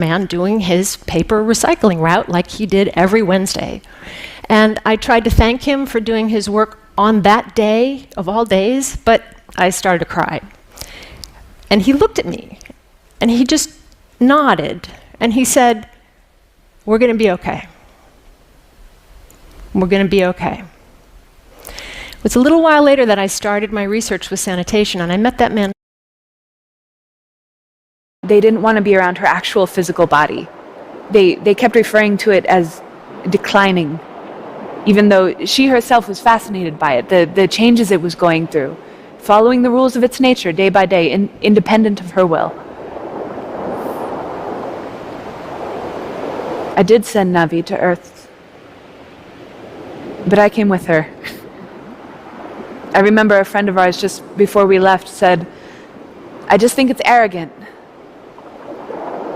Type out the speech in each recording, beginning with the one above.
man doing his paper recycling route like he did every Wednesday. And I tried to thank him for doing his work on that day of all days, but I started to cry. And he looked at me, and he just nodded, and he said, "We're going to be okay. We're going to be okay." It was a little while later that I started my research with sanitation, and I met that man. They didn't want to be around her actual physical body. They kept referring to it as declining, even though she herself was fascinated by it, the changes it was going through, following the rules of its nature day by day, independent of her will. I did send Navi to Earth, but I came with her. I remember a friend of ours just before we left said, "I just think it's arrogant.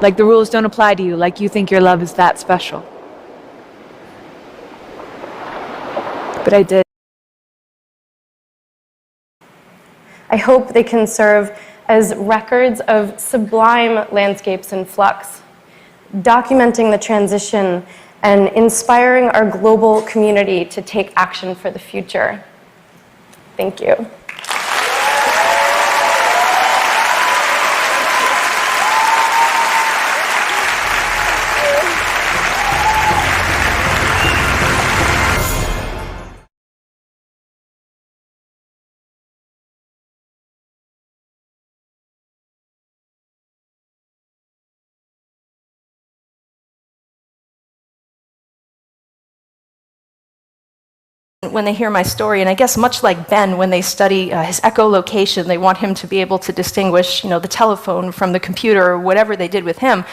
Like the rules don't apply to you, like you think your love is that special." But I did. I hope they can serve as records of sublime landscapes in flux, documenting the transition and inspiring our global community to take action for the future. Thank you. When they hear my story, and I guess much like Ben, when they study his echolocation, they want him to be able to distinguish, the telephone from the computer or whatever they did with him.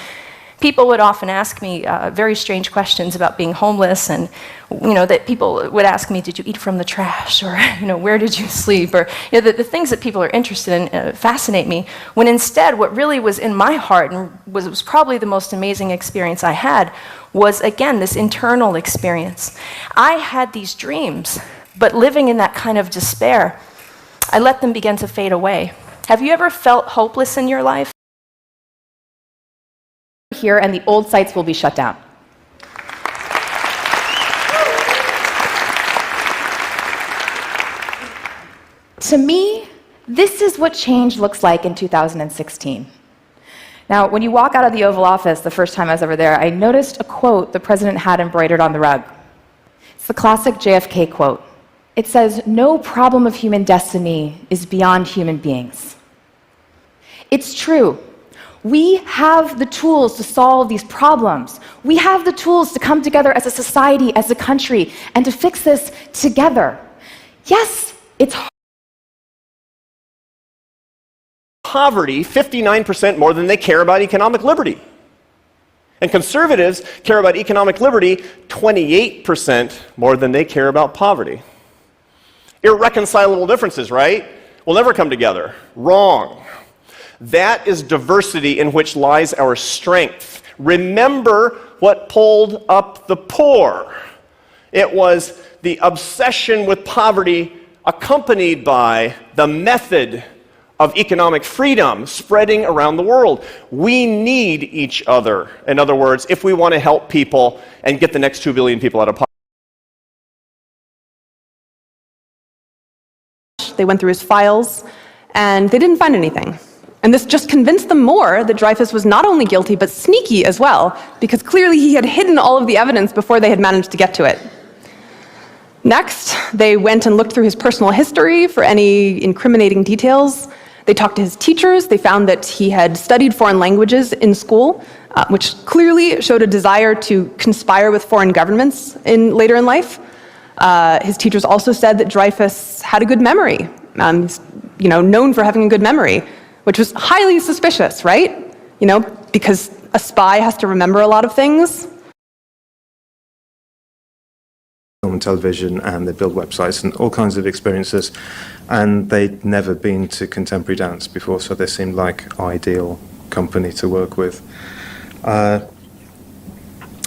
People would often ask me very strange questions about being homeless, and that people would ask me, "Did you eat from the trash?" or "Where did you sleep?" or the things that people are interested in fascinate me. When instead, what really was in my heart and was probably the most amazing experience I had was, again, this internal experience. I had these dreams, but living in that kind of despair, I let them begin to fade away. Have you ever felt hopeless in your life? Here, and the old sites will be shut down. To me, this is what change looks like in 2016. Now, when you walk out of the Oval Office the first time I was ever there, I noticed a quote the president had embroidered on the rug. It's the classic JFK quote. It says, "No problem of human destiny is beyond human beings." It's true. We have the tools to solve these problems. We have the tools to come together as a society, as a country, and to fix this together. Yes, it's hard. Poverty 59% more than they care about economic liberty. And conservatives care about economic liberty 28% more than they care about poverty. Irreconcilable differences, right? Will never come together. Wrong. That is diversity in which lies our strength. Remember what pulled up the poor. It was the obsession with poverty accompanied by the method of economic freedom spreading around the world. We need each other. In other words, if we want to help people and get the next 2 billion people out of poverty. They went through his files, and they didn't find anything. And this just convinced them more that Dreyfus was not only guilty, but sneaky as well, because clearly he had hidden all of the evidence before they had managed to get to it. Next, they went and looked through his personal history for any incriminating details. They talked to his teachers. They found that he had studied foreign languages in school, which clearly showed a desire to conspire with foreign governments later in life. His teachers also said that Dreyfus had a good memory, known for having a good memory, which was highly suspicious, right? Because a spy has to remember a lot of things. Film and television, and they build websites and all kinds of experiences, and they'd never been to contemporary dance before, so they seemed like ideal company to work with.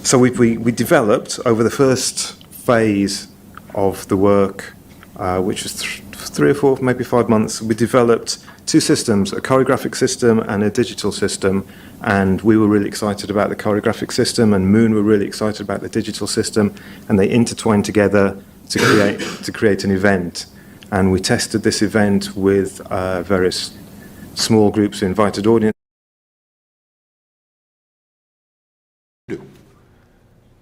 So we developed over the first phase of the work, which was 3 or 4, maybe 5 months, we developed 2 systems, a choreographic system and a digital system. And we were really excited about the choreographic system, and Moon were really excited about the digital system, and they intertwined together to create an event. And we tested this event with various small groups of invited audience.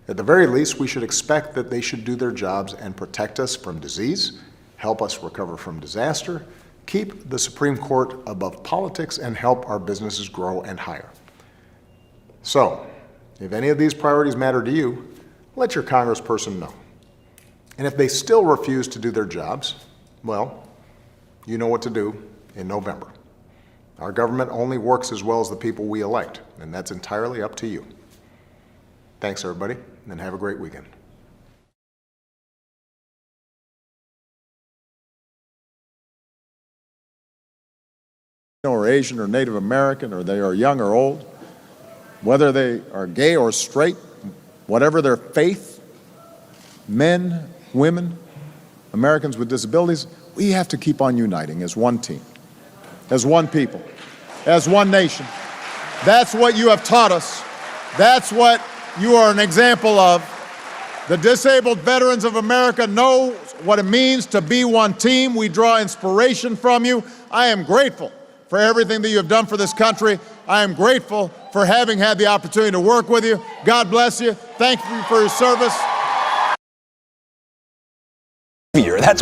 At the very least, we should expect that they should do their jobs and protect us from disease, help us recover from disaster, keep the Supreme Court above politics, and help our businesses grow and hire. So, if any of these priorities matter to you, let your congressperson know. And if they still refuse to do their jobs, well, you know what to do in November. Our government only works as well as the people we elect, and that's entirely up to you. Thanks, everybody, and have a great weekend. Or Asian or Native American, or they are young or old, whether they are gay or straight, whatever their faith, men, women, Americans with disabilities, we have to keep on uniting as one team, as one people, as one nation. That's what you have taught us. That's what you are an example of. The disabled veterans of America know what it means to be one team. We draw inspiration from you. I am grateful for everything that you have done for this country. I am grateful for having had the opportunity to work with you. God bless you. Thank you for your service. That's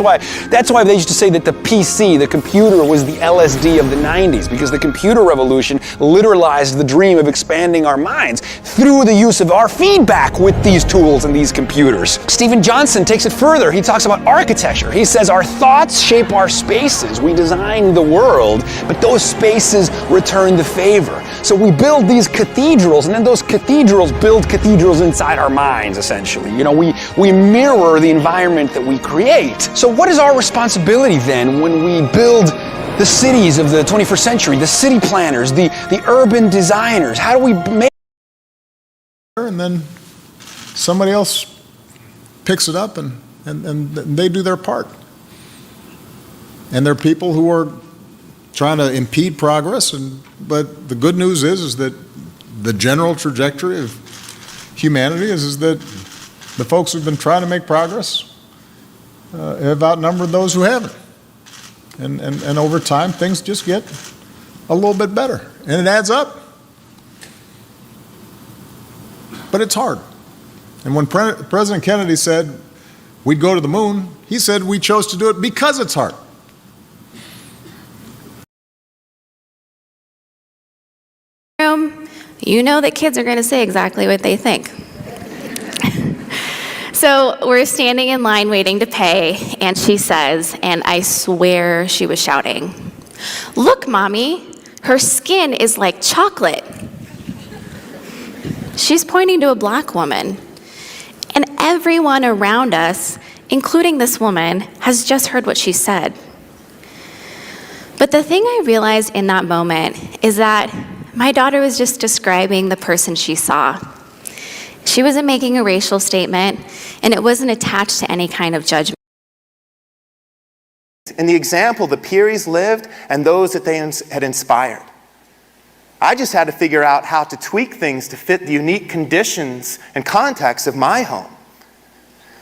why they used to say that the PC, the computer, was the LSD of the 90s, because the computer revolution literalized the dream of expanding our minds through the use of our feedback with these tools and these computers. Stephen Johnson takes it further. He talks about architecture. He says our thoughts shape our spaces. We design the world, but those spaces return the favor. So we build these cathedrals, and then those cathedrals build cathedrals inside our minds, essentially. You know, we mirror the environment that we create. So what is our responsibility then when we build the cities of the 21st century, the city planners, the urban designers? How do we make... And then somebody else picks it up and they do their part. And there are people who are trying to impede progress, but the good news is that the general trajectory of humanity is that the folks who've been trying to make progress have outnumbered those who haven't. And over time, things just get a little bit better. And it adds up. But it's hard. And when President Kennedy said we'd go to the moon, he said we chose to do it because it's hard. You know that kids are going to say exactly what they think. So we're standing in line waiting to pay, and she says, and I swear she was shouting, "Look, Mommy, her skin is like chocolate." She's pointing to a black woman, and everyone around us, including this woman, has just heard what she said. But the thing I realized in that moment is that my daughter was just describing the person she saw. She wasn't making a racial statement, and it wasn't attached to any kind of judgment. In the example the Pearies lived and those that they had inspired. I just had to figure out how to tweak things to fit the unique conditions and context of my home.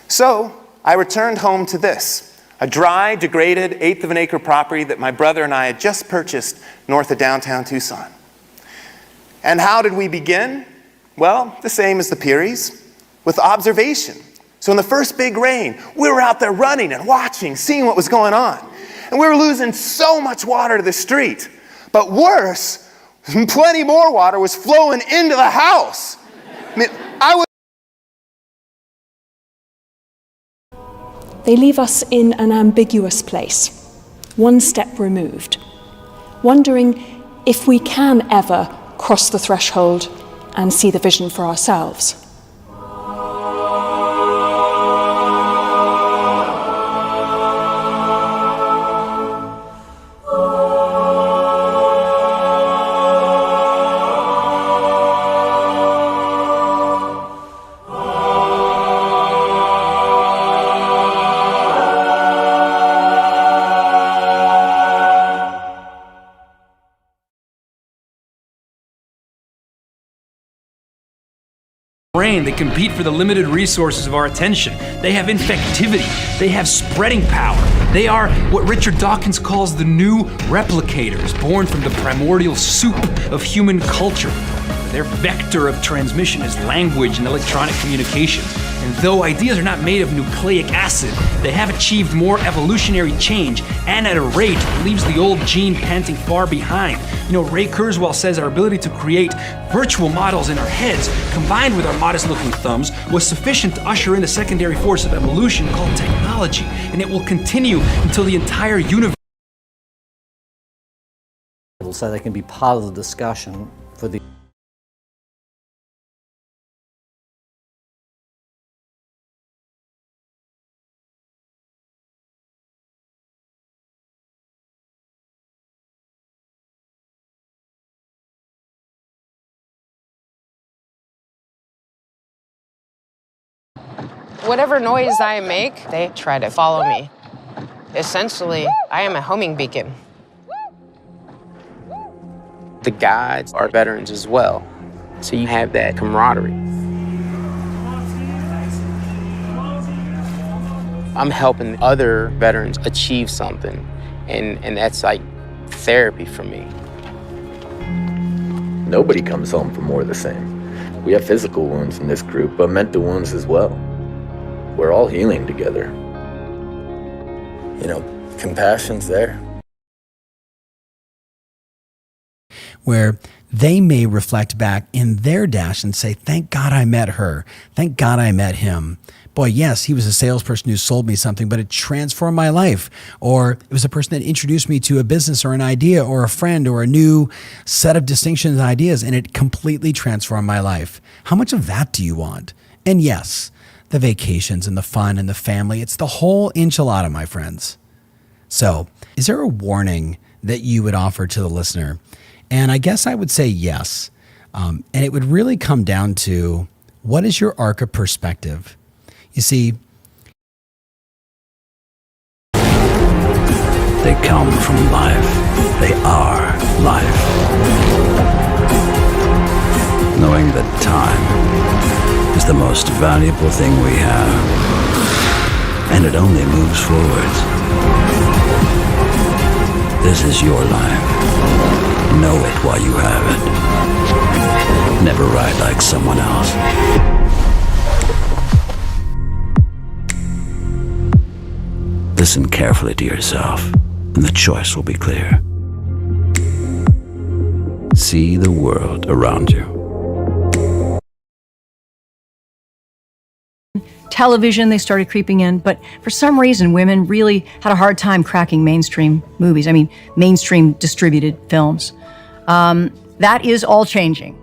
So I returned home to this, a dry, degraded eighth of an acre property that my brother and I had just purchased north of downtown Tucson. And how did we begin? Well, the same as the Pearies, with observation. So in the first big rain, we were out there running and watching, seeing what was going on. And we were losing so much water to the street. But worse, plenty more water was flowing into the house. They leave us in an ambiguous place, one step removed, wondering if we can ever cross the threshold and see the vision for ourselves. brain. They compete for the limited resources of our attention. They have infectivity. They have spreading power. They are what Richard Dawkins calls the new replicators, born from the primordial soup of human culture. Their vector of transmission is language and electronic communication. And though ideas are not made of nucleic acid, they have achieved more evolutionary change, and at a rate that leaves the old gene panting far behind. You know, Ray Kurzweil says our ability to create virtual models in our heads, combined with our modest-looking thumbs, was sufficient to usher in the secondary force of evolution called technology, and it will continue until the entire universe. So they can be part of the discussion for the Whatever noise I make, they try to follow me. Essentially, I am a homing beacon. The guides are veterans as well, so you have that camaraderie. I'm helping other veterans achieve something, and that's like therapy for me. Nobody comes home from war the same. We have physical wounds in this group, but mental wounds as well. We're all healing together. You know, compassion's there. Where they may reflect back in their dash and say, thank God I met her. Thank God I met him. Boy, yes, he was a salesperson who sold me something, but it transformed my life. Or it was a person that introduced me to a business or an idea or a friend or a new set of distinctions and ideas, and it completely transformed my life. How much of that do you want? And yes, the vacations and the fun and the family, it's the whole enchilada, my friends. So, is there a warning that you would offer to the listener? And I guess I would say yes. And it would really come down to, what is your arc of perspective? You see, they come from life. They are life. Knowing that time is the most valuable thing we have, and it only moves forwards. This is your life. Know it while you have it. Never ride like someone else. Listen carefully to yourself, and the choice will be clear. See the world around you. Television, they started creeping in, but for some reason, women really had a hard time cracking mainstream movies. I mean, mainstream distributed films. That is all changing.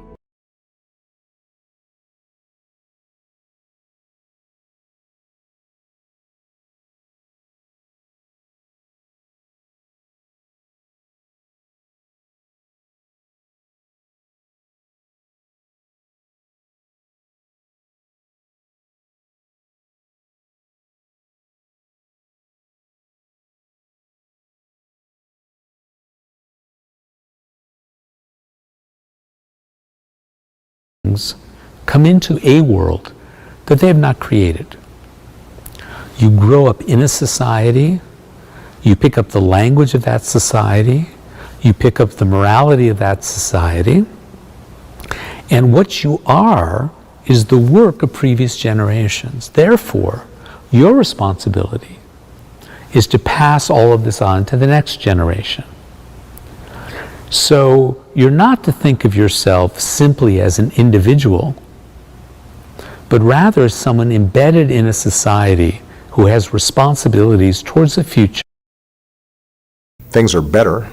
Come into a world that they have not created. You grow up in a society, you pick up the language of that society, you pick up the morality of that society, and what you are is the work of previous generations. Therefore, your responsibility is to pass all of this on to the next generation. So you're not to think of yourself simply as an individual, but rather as someone embedded in a society who has responsibilities towards the future. Things are better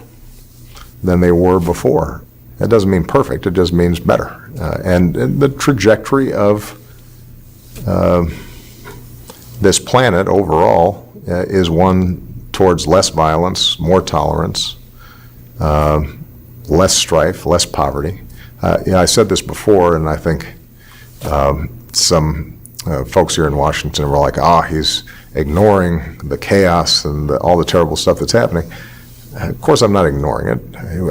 than they were before. That doesn't mean perfect, it just means better. And the trajectory of this planet overall is one towards less violence, more tolerance, less strife, less poverty. I said this before, and I think some folks here in Washington were like, he's ignoring the chaos and all the terrible stuff that's happening. Of course, I'm not ignoring it.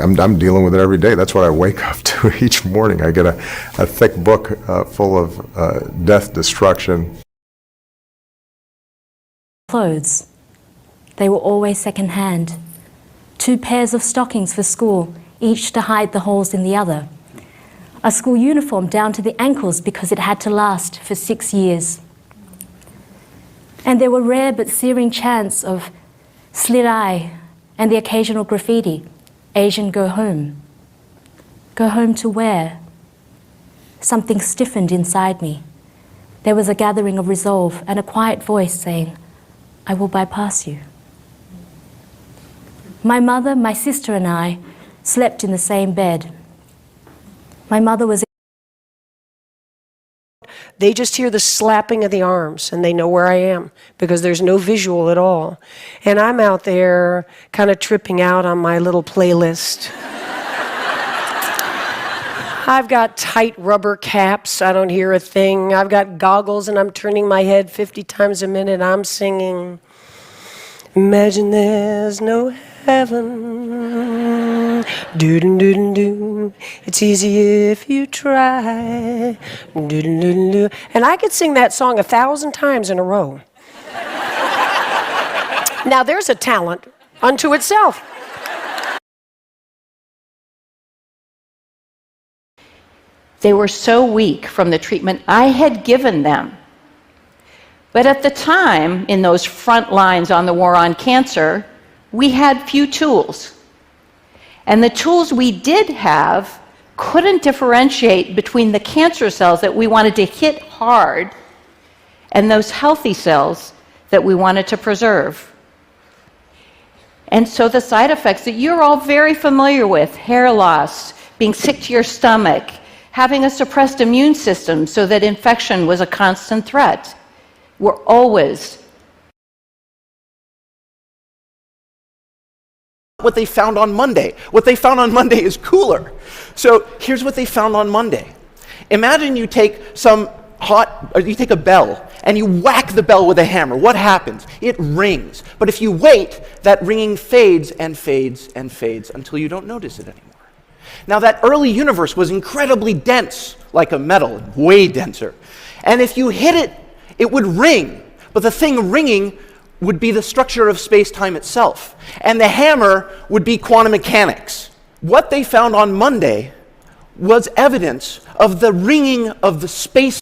I'm dealing with it every day. That's what I wake up to each morning. I get a thick book full of death, destruction. Clothes. They were always second-hand. 2 pairs of stockings for school, each to hide the holes in the other. A school uniform down to the ankles because it had to last for 6 years. And there were rare but searing chants of slit eye and the occasional graffiti, Asian go home. Go home to where? Something stiffened inside me. There was a gathering of resolve and a quiet voice saying, I will bypass you. My mother, my sister and I slept in the same bed. My mother was... They just hear the slapping of the arms and they know where I am because there's no visual at all. And I'm out there kind of tripping out on my little playlist. I've got tight rubber caps, I don't hear a thing. I've got goggles and I'm turning my head 50 times a minute. I'm singing, imagine there's no heaven. Do-do-do-do-do. It's easy if you try. Do-do-do-do-do. And I could sing that song 1,000 times in a row. Now there's a talent unto itself. They were so weak from the treatment I had given them. But at the time, in those front lines on the war on cancer, we had few tools. And the tools we did have couldn't differentiate between the cancer cells that we wanted to hit hard and those healthy cells that we wanted to preserve. And so the side effects that you're all very familiar with, hair loss, being sick to your stomach, having a suppressed immune system so that infection was a constant threat, were always what they found on Monday. What they found on Monday is cooler. So here's what they found on Monday. Imagine you take you take a bell and you whack the bell with a hammer. What happens? It rings. But if you wait, that ringing fades and fades and fades until you don't notice it anymore. Now that early universe was incredibly dense, like a metal, way denser. And if you hit it, it would ring. But the thing ringing would be the structure of space-time itself. And the hammer would be quantum mechanics. What they found on Monday was evidence of the ringing of the space.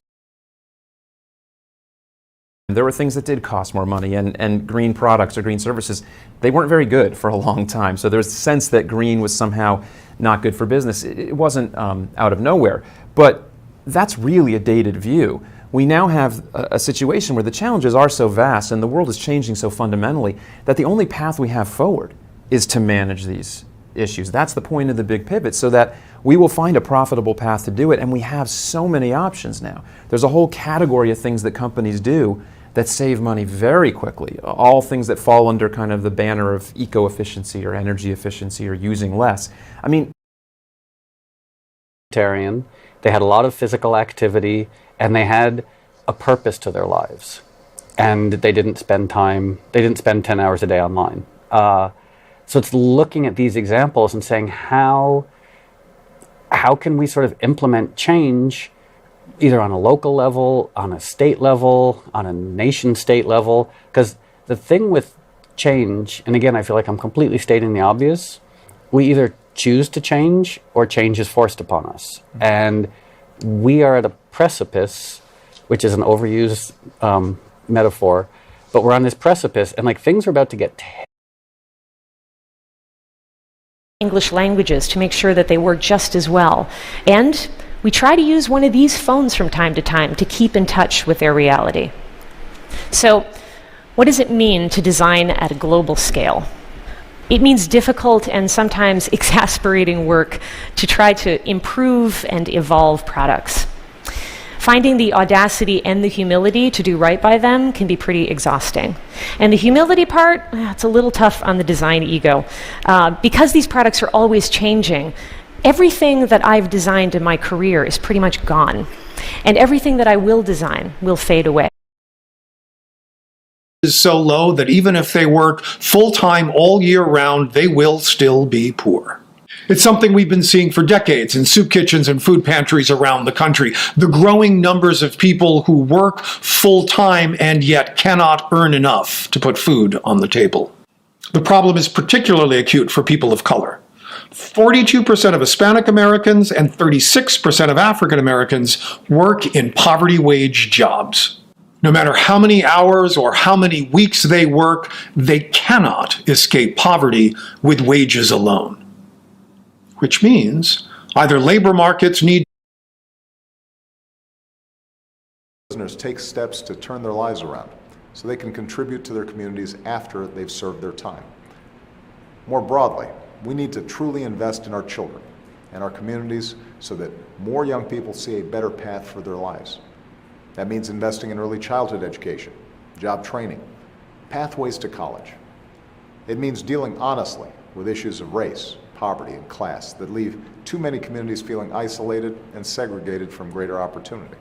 There were things that did cost more money, and green products or green services, they weren't very good for a long time. So there's a sense that green was somehow not good for business. It wasn't out of nowhere. But that's really a dated view. We now have a situation where the challenges are so vast and the world is changing so fundamentally that the only path we have forward is to manage these issues. That's the point of the big pivot, so that we will find a profitable path to do it, and we have so many options now. There's a whole category of things that companies do that save money very quickly, all things that fall under kind of the banner of eco-efficiency or energy efficiency or using less. I mean, they had a lot of physical activity, and they had a purpose to their lives. And they didn't spend 10 hours a day online. So it's looking at these examples and saying, how can we sort of implement change either on a local level, on a state level, on a nation-state level? Because the thing with change, and again, I feel like I'm completely stating the obvious, we either choose to change or change is forced upon us. And we are at a precipice, which is an overused metaphor, but we're on this precipice, and like things are about to get English languages to make sure that they work just as well. And we try to use one of these phones from time to time to keep in touch with their reality. So, what does it mean to design at a global scale? It means difficult and sometimes exasperating work to try to improve and evolve products. Finding the audacity and the humility to do right by them can be pretty exhausting. And the humility part, it's a little tough on the design ego. Because these products are always changing, everything that I've designed in my career is pretty much gone. And everything that I will design will fade away. is so low that even if they work full-time all year round, they will still be poor. It's something we've been seeing for decades in soup kitchens and food pantries around the country. The growing numbers of people who work full-time and yet cannot earn enough to put food on the table. The problem is particularly acute for people of color. 42% of Hispanic Americans and 36% of African Americans work in poverty wage jobs. No matter how many hours or how many weeks they work, they cannot escape poverty with wages alone. Which means either labor markets need prisoners take steps to turn their lives around so they can contribute to their communities after they've served their time. More broadly, we need to truly invest in our children and our communities so that more young people see a better path for their lives. That means investing in early childhood education, job training, pathways to college. It means dealing honestly with issues of race, poverty, and class that leave too many communities feeling isolated and segregated from greater opportunity.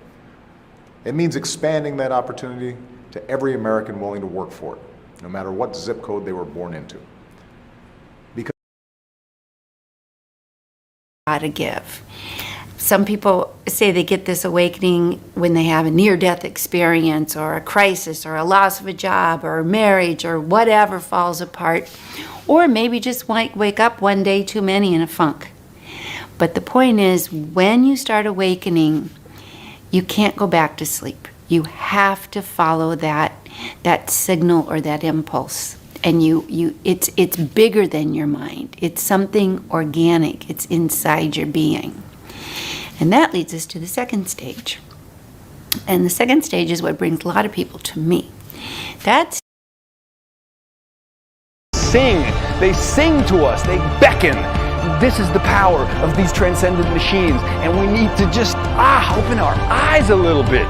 It means expanding that opportunity to every American willing to work for it, no matter what zip code they were born into. To give. Some people say they get this awakening when they have a near-death experience or a crisis or a loss of a job or a marriage or whatever falls apart, or maybe just wake up one day too many in a funk. But the point is, when you start awakening, you can't go back to sleep. You have to follow that signal or that impulse. And it's bigger than your mind. It's something organic. It's inside your being. And that leads us to the second stage. And the second stage is what brings a lot of people to me. That's They sing to us, they beckon. This is the power of these transcendent machines, and we need to just open our eyes a little bit.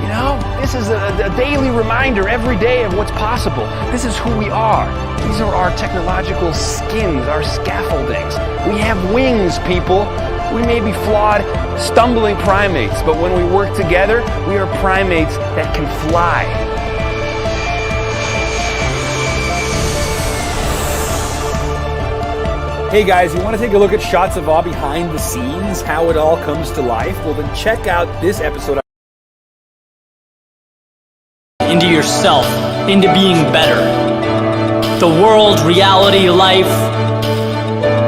You know, this is a daily reminder every day of what's possible. This is who we are. These are our technological skins, our scaffoldings. We have wings, people. We may be flawed, stumbling primates, but when we work together, we are primates that can fly. Hey guys, you want to take a look at shots of all behind the scenes, how it all comes to life? Well, then check out this episode. Into yourself, into being better. The world, reality, life,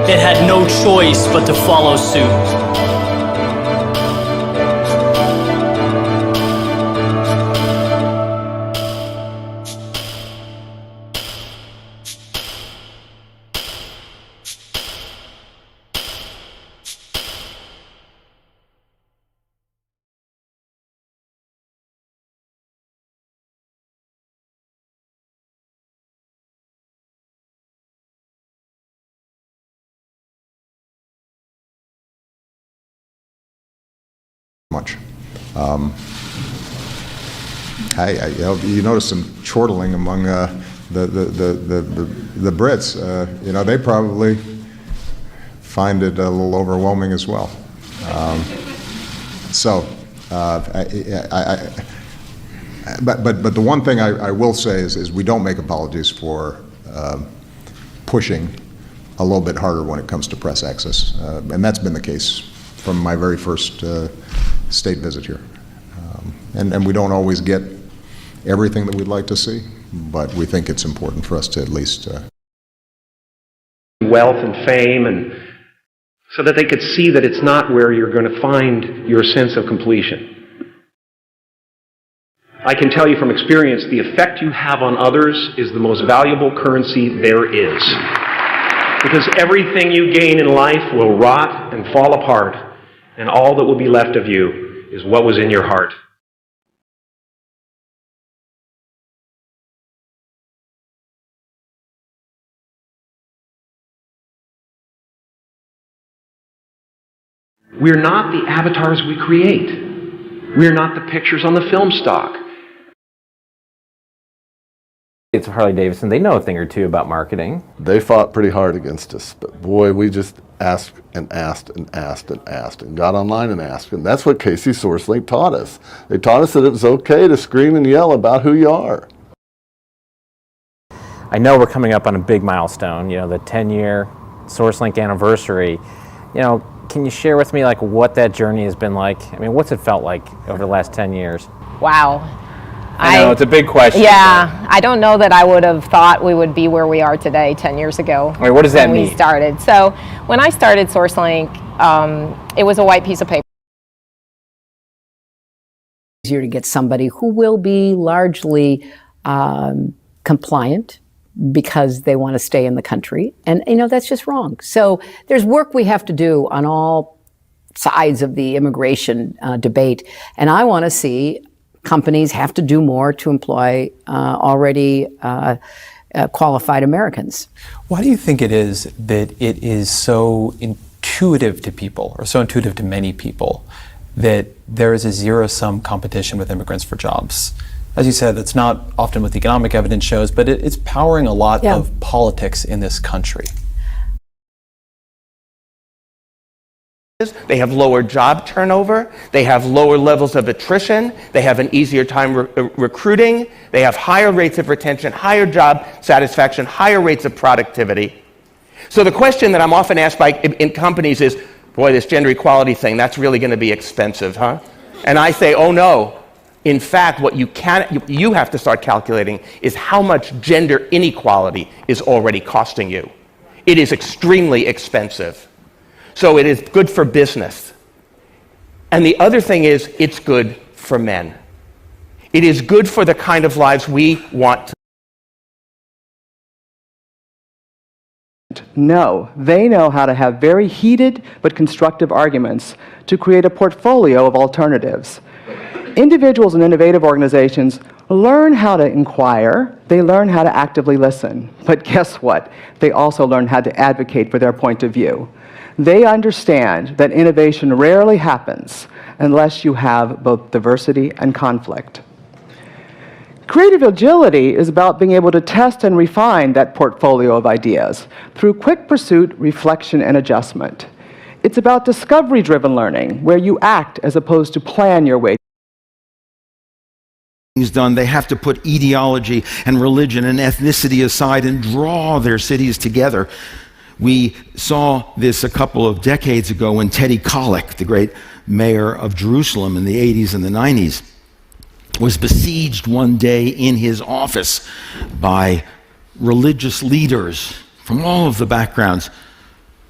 it had no choice but to follow suit. Much. You notice some chortling among the Brits. You know, they probably find it a little overwhelming as well. But the one thing I will say is we don't make apologies for pushing a little bit harder when it comes to press access, and that's been the case from my very first state visit here. And we don't always get everything that we'd like to see, but we think it's important for us to at least wealth and fame, and so that they could see that it's not where you're going to find your sense of completion. I can tell you from experience, the effect you have on others is the most valuable currency there is. Because everything you gain in life will rot and fall apart, and all that will be left of you is what was in your heart. We're not the avatars we create. We're not the pictures on the film stock. It's Harley Davidson. They know a thing or two about marketing. They fought pretty hard against us, but boy, we just asked and asked and asked and asked and got online and asked, and that's what Casey Sourcelink taught us. They taught us that it was okay to scream and yell about who you are. I know we're coming up on a big milestone, you know, the 10-year SourceLink anniversary. You know, can you share with me like what that journey has been like? I mean, what's it felt like over the last 10 years? Wow. I know, it's a big question. Yeah, I don't know that I would have thought we would be where we are today 10 years ago. Wait, what does that when mean? we started. So when I started SourceLink, it was a white piece of paper. Easier to get somebody who will be largely compliant because they want to stay in the country. And, you know, that's just wrong. So there's work we have to do on all sides of the immigration debate. And I want to see companies have to do more to employ already qualified Americans. Why do you think it is that it is so intuitive to people, or so intuitive to many people, that there is a zero-sum competition with immigrants for jobs? As you said, that's not often what the economic evidence shows, but it's powering a lot of politics in this country. They have lower job turnover, they have lower levels of attrition, they have an easier time recruiting, they have higher rates of retention, higher job satisfaction, higher rates of productivity. So the question that I'm often asked in companies is, boy, this gender equality thing, that's really going to be expensive, huh? And I say, oh no. In fact, what you have to start calculating is how much gender inequality is already costing you. It is extremely expensive. So it is good for business. And the other thing is, it's good for men. It is good for the kind of lives we want to. No, they know how to have very heated but constructive arguments to create a portfolio of alternatives. Individuals and innovative organizations learn how to inquire, they learn how to actively listen. But guess what? They also learn how to advocate for their point of view. They understand that innovation rarely happens unless you have both diversity and conflict. Creative agility is about being able to test and refine that portfolio of ideas through quick pursuit, reflection, and adjustment. It's about discovery-driven learning, where you act as opposed to plan your way. Done, they have to put ideology and religion and ethnicity aside and draw their cities together. We saw this a couple of decades ago when Teddy Kollek, the great mayor of Jerusalem in the 80s and the 90s, was besieged one day in his office by religious leaders from all of the backgrounds,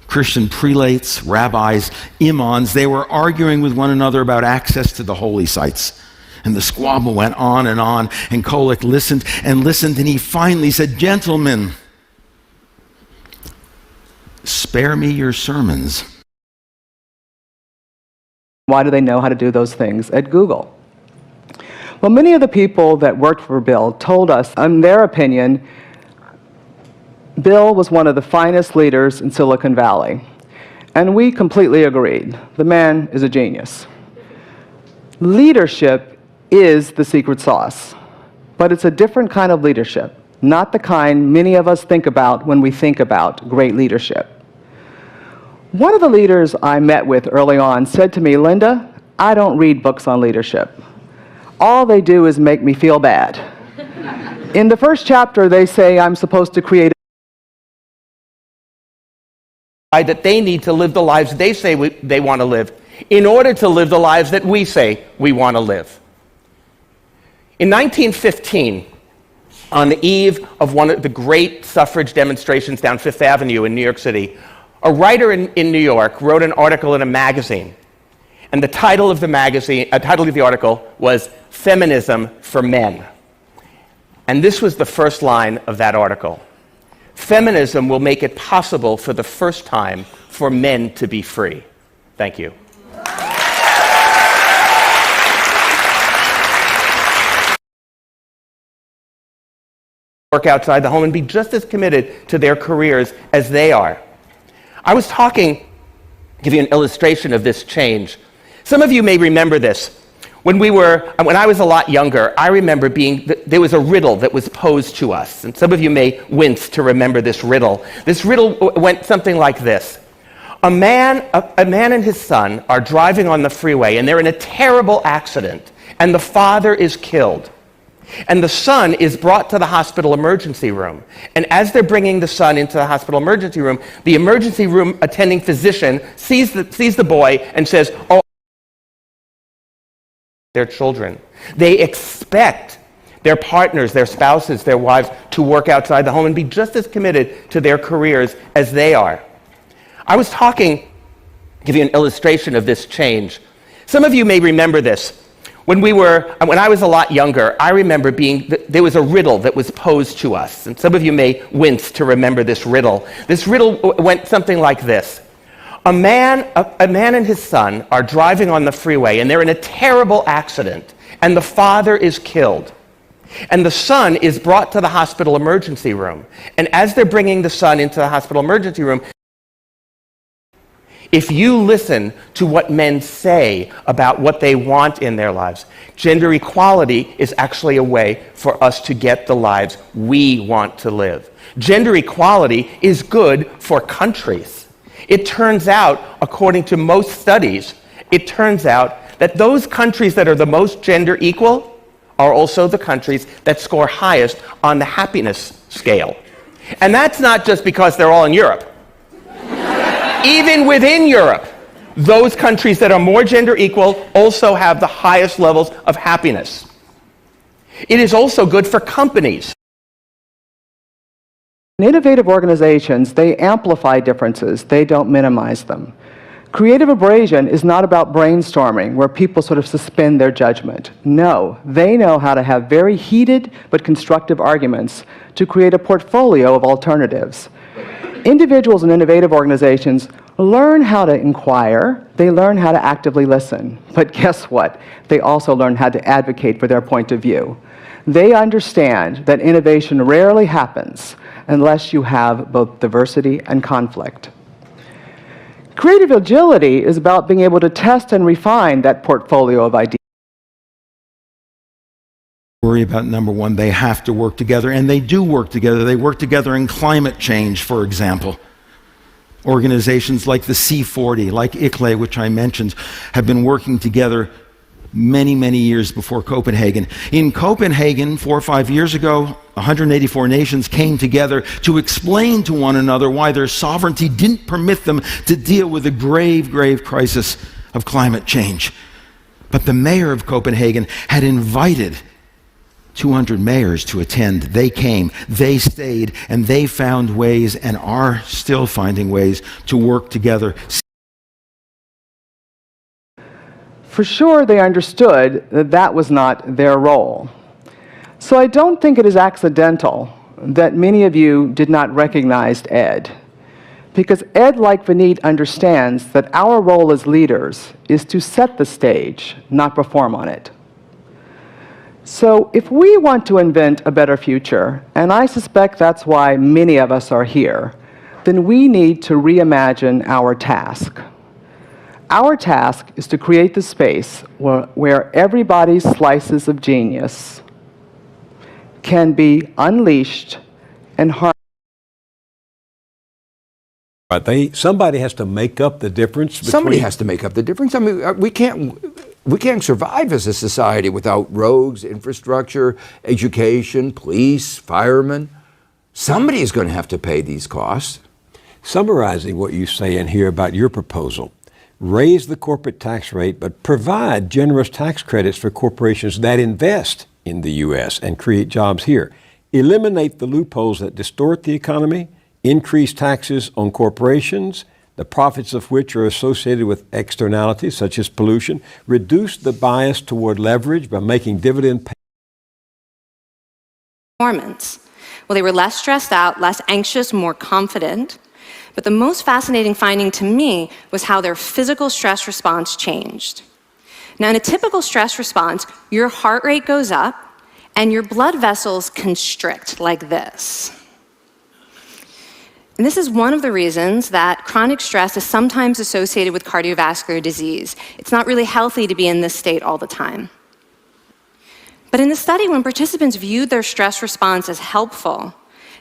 Christian prelates, rabbis, imams. They were arguing with one another about access to the holy sites. And the squabble went on, and Kollek listened and listened, and he finally said, "Gentlemen, spare me your sermons." Why do they know how to do those things at Google? Well, many of the people that worked for Bill told us, in their opinion, Bill was one of the finest leaders in Silicon Valley. And we completely agreed. The man is a genius. Leadership is the secret sauce, but it's a different kind of leadership, not the kind many of us think about when we think about great leadership. One of the leaders I met with early on said to me, "Linda, I don't read books on leadership. All they do is make me feel bad. In the first chapter, they say I'm supposed to create that they need to live the lives they say they want to live in order to live the lives that we say we want to live." In 1915, on the eve of one of the great suffrage demonstrations down Fifth Avenue in New York City, a writer in New York wrote an article in a magazine. And the title of the article was "Feminism for Men." And this was the first line of that article. "Feminism will make it possible for the first time for men to be free." Thank you. Work outside the home and be just as committed to their careers as they are. I was talking, give you an illustration of this change. Some of you may remember this. When I was a lot younger, I remember there was a riddle that was posed to us, and some of you may wince to remember this riddle. This riddle went something like this. A man and his son are driving on the freeway, and they're in a terrible accident, and the father is killed. And the son is brought to the hospital emergency room. And as they're bringing the son into the hospital emergency room attending physician sees the boy and says, "Oh, their children." They expect their partners, their spouses, their wives to work outside the home and be just as committed to their careers as they are. I was give you an illustration of this change. Some of you may remember this. When I was a lot younger, I remember there was a riddle that was posed to us. And some of you may wince to remember this riddle. This riddle went something like this. A man and his son are driving on the freeway and they're in a terrible accident and the father is killed. And the son is brought to the hospital emergency room. And as they're bringing the son into the hospital emergency room, if you listen to what men say about what they want in their lives, gender equality is actually a way for us to get the lives we want to live. Gender equality is good for countries. It turns out, according to most studies, it turns out that those countries that are the most gender equal are also the countries that score highest on the happiness scale. And that's not just because they're all in Europe. Even within Europe, those countries that are more gender equal also have the highest levels of happiness. It is also good for companies. Innovative organizations, they amplify differences, they don't minimize them. Creative abrasion is not about brainstorming where people sort of suspend their judgment. No, they know how to have very heated but constructive arguments to create a portfolio of alternatives. Individuals and innovative organizations learn how to inquire, they learn how to actively listen. But guess what? They also learn how to advocate for their point of view. They understand that innovation rarely happens unless you have both diversity and conflict. Creative agility is about being able to test and refine that portfolio of ideas. Worry about number one, they have to work together, and they do work together. They work together in climate change, for example. Organizations like the C40, like ICLE, which I mentioned, have been working together many, many years before Copenhagen. In Copenhagen, 4 or 5 years ago, 184 nations came together to explain to one another why their sovereignty didn't permit them to deal with the grave, grave crisis of climate change. But the mayor of Copenhagen had invited 200 mayors to attend. They came, they stayed, and they found ways and are still finding ways to work together. For sure, they understood that that was not their role. So I don't think it is accidental that many of you did not recognize Ed. Because Ed, like Vineet, understands that our role as leaders is to set the stage, not perform on it. So if we want to invent a better future, and I suspect that's why many of us are here, then we need to reimagine our task. Our task is to create the space where everybody's slices of genius can be unleashed and harnessed. Somebody has to make up the difference. Somebody has to make up the difference. I mean, we can't survive as a society without roads, infrastructure, education, police, firemen. Somebody is going to have to pay these costs. Summarizing what you say in here about your proposal, raise the corporate tax rate, but provide generous tax credits for corporations that invest in the U.S. and create jobs here. Eliminate the loopholes that distort the economy, increase taxes on corporations, the profits of which are associated with externalities such as pollution, reduce the bias toward leverage by making dividend performance. Well, they were less stressed out, less anxious, more confident. But the most fascinating finding to me was how their physical stress response changed. Now, in a typical stress response, your heart rate goes up and your blood vessels constrict like this. And this is one of the reasons that chronic stress is sometimes associated with cardiovascular disease. It's not really healthy to be in this state all the time. But in the study, when participants viewed their stress response as helpful,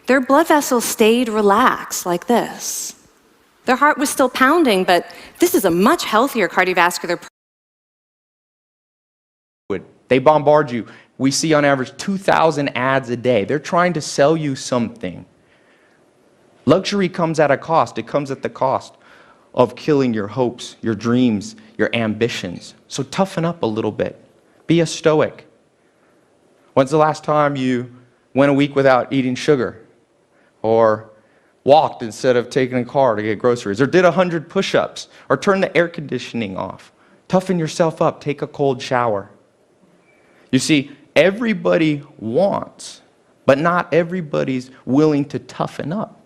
their blood vessels stayed relaxed like this. Their heart was still pounding, but this is a much healthier cardiovascular. They bombard you we see on average 2,000 ads a day. They're trying to sell you something. Luxury comes at a cost. It comes at the cost of killing your hopes, your dreams, your ambitions. So toughen up a little bit. Be a stoic. When's the last time you went a week without eating sugar? Or walked instead of taking a car to get groceries? Or did 100 push-ups? Or turned the air conditioning off? Toughen yourself up. Take a cold shower. You see, everybody wants, but not everybody's willing to toughen up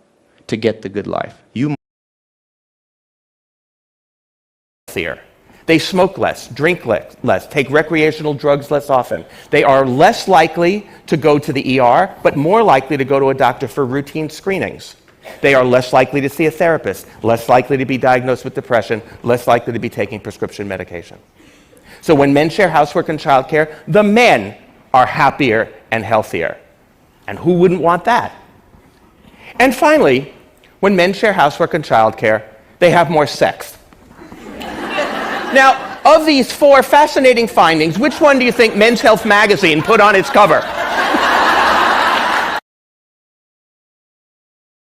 to get the good life. They smoke less, drink less, take recreational drugs less often. They are less likely to go to the ER, but more likely to go to a doctor for routine screenings. They are less likely to see a therapist, less likely to be diagnosed with depression, less likely to be taking prescription medication. So when men share housework and childcare, the men are happier and healthier. And who wouldn't want that? And finally, when men share housework and childcare, they have more sex. Now, of these 4 fascinating findings, which one do you think Men's Health magazine put on its cover?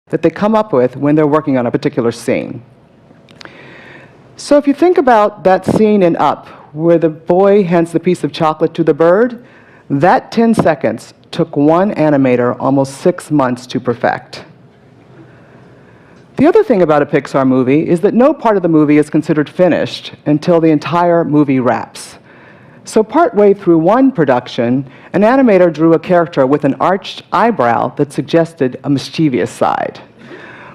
That they come up with when they're working on a particular scene. So if you think about that scene in Up, where the boy hands the piece of chocolate to the bird, that 10 seconds took one animator almost 6 months to perfect. The other thing about a Pixar movie is that no part of the movie is considered finished until the entire movie wraps. So partway through one production, an animator drew a character with an arched eyebrow that suggested a mischievous side.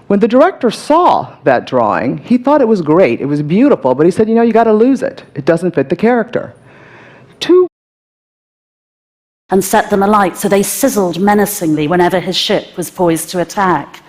When the director saw that drawing, he thought it was great, it was beautiful, but he said, you got to lose it. It doesn't fit the character. And set them alight so they sizzled menacingly whenever his ship was poised to attack.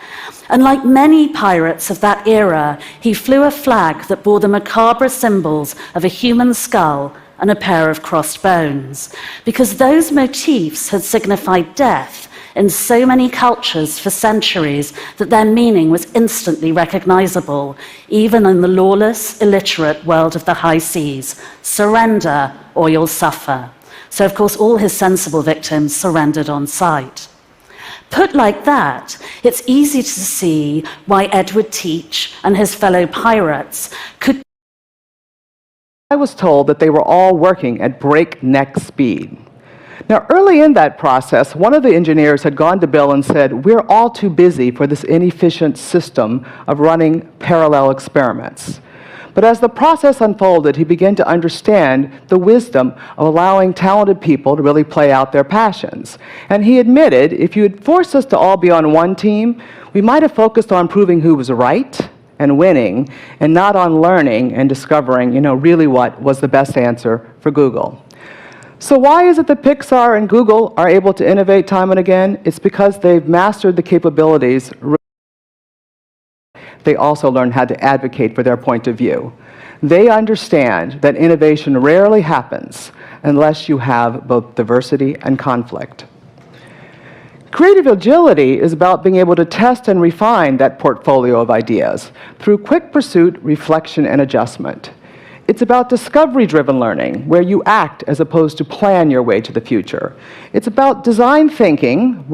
And like many pirates of that era, he flew a flag that bore the macabre symbols of a human skull and a pair of crossed bones, because those motifs had signified death in so many cultures for centuries that their meaning was instantly recognizable, even in the lawless, illiterate world of the high seas. Surrender or you'll suffer. So, of course, all his sensible victims surrendered on sight. Put like that, it's easy to see why Edward Teach and his fellow pirates could. I was told that they were all working at breakneck speed. Now, early in that process, one of the engineers had gone to Bill and said, we're all too busy for this inefficient system of running parallel experiments. But as the process unfolded, he began to understand the wisdom of allowing talented people to really play out their passions. And he admitted, if you had forced us to all be on one team, we might have focused on proving who was right and winning, and not on learning and discovering, really what was the best answer for Google. So why is it that Pixar and Google are able to innovate time and again? It's because they've mastered the capabilities. They also learn how to advocate for their point of view. They understand that innovation rarely happens unless you have both diversity and conflict. Creative agility is about being able to test and refine that portfolio of ideas through quick pursuit, reflection, and adjustment. It's about discovery-driven learning, where you act as opposed to plan your way to the future. It's about design thinking,